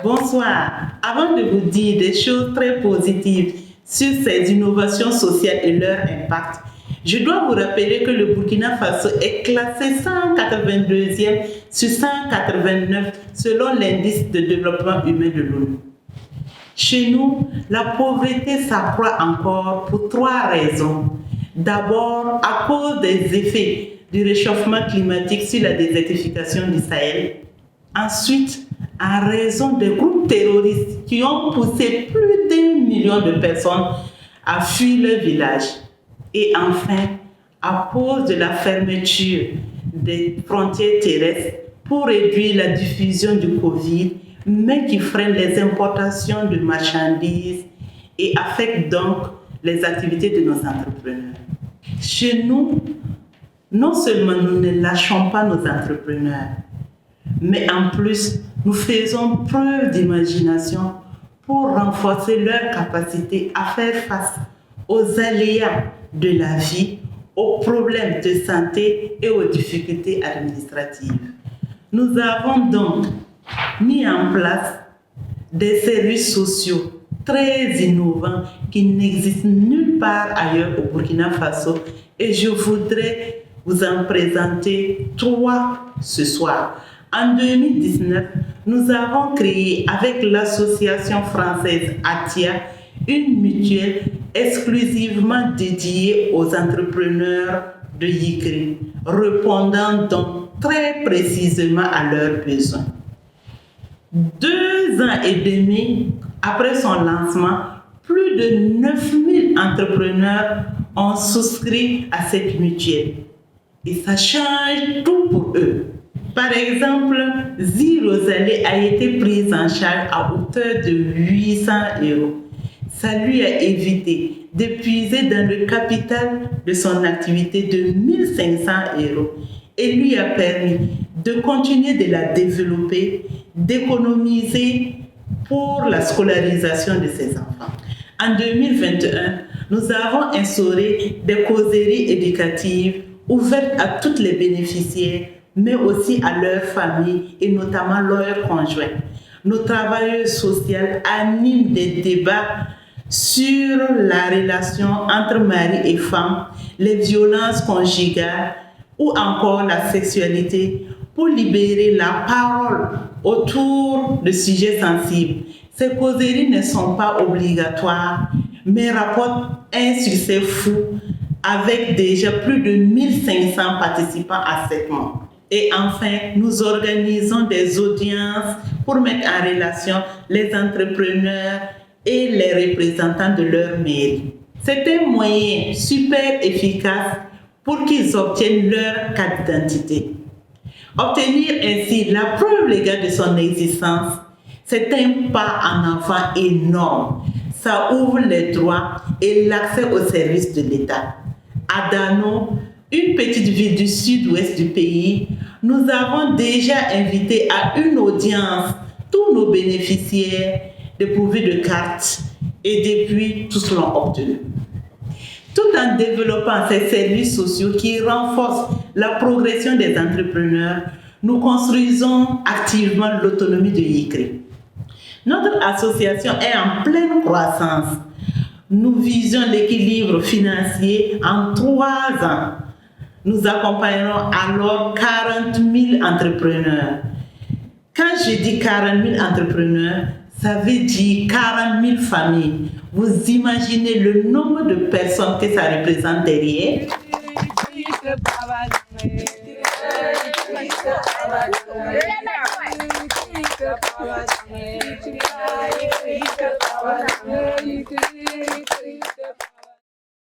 Bonsoir. Avant de vous dire des choses très positives sur ces innovations sociales et leur impact, je dois vous rappeler que le Burkina Faso est classé 182e sur 189 selon l'indice de développement humain de l'ONU. Chez nous, la pauvreté s'accroît encore pour 3 raisons. D'abord, à cause des effets du réchauffement climatique sur la désertification du Sahel. Ensuite, en raison des groupes terroristes qui ont poussé plus d'1 million de personnes à fuir leur village. Et enfin, à cause de la fermeture des frontières terrestres pour réduire la diffusion du Covid, mais qui freine les importations de marchandises et affecte donc les activités de nos entrepreneurs. Chez nous, non seulement nous ne lâchons pas nos entrepreneurs, mais en plus, nous faisons preuve d'imagination pour renforcer leur capacité à faire face aux aléas de la vie, aux problèmes de santé et aux difficultés administratives. Nous avons donc mis en place des services sociaux très innovants qui n'existent nulle part ailleurs au Burkina Faso et je voudrais vous en présenter 3 ce soir. En 2019, nous avons créé avec l'association française ATIA une mutuelle exclusivement dédiée aux entrepreneurs de Yikri, répondant donc très précisément à leurs besoins. 2 ans et demi après son lancement, plus de 9000 entrepreneurs ont souscrit à cette mutuelle. Et ça change tout pour eux. Par exemple, Zi Rosalie a été prise en charge à hauteur de 800 €. Ça lui a évité d'épuiser dans le capital de son activité de 1500 € et lui a permis de continuer de la développer, d'économiser pour la scolarisation de ses enfants. En 2021, nous avons instauré des causeries éducatives ouvertes à toutes les bénéficiaires, mais aussi à leurs familles et notamment leurs conjoints. Nos travailleurs sociaux animent des débats sur la relation entre mari et femme, les violences conjugales ou encore la sexualité pour libérer la parole autour de sujets sensibles. Ces causeries ne sont pas obligatoires, mais rapportent un succès fou avec déjà plus de 1500 participants à 7 mois. Et enfin, nous organisons des audiences pour mettre en relation les entrepreneurs et les représentants de leur mairie. C'est un moyen super efficace pour qu'ils obtiennent leur carte d'identité. Obtenir ainsi la preuve légale de son existence, c'est un pas en avant énorme. Ça ouvre les droits et l'accès aux services de l'État. À Dano, une petite ville du sud-ouest du pays, nous avons déjà invité à une audience tous nos bénéficiaires dépourvus de cartes et depuis, tous l'ont obtenu. Tout en développant ces services sociaux qui renforcent la progression des entrepreneurs, nous construisons activement l'autonomie de Yikri. Notre association est en pleine croissance. Nous visons l'équilibre financier en 3 ans. Nous accompagnerons alors 40 000 entrepreneurs. Quand je dis 40 000 entrepreneurs, ça veut dire 40 000 familles. Vous imaginez le nombre de personnes que ça représente derrière?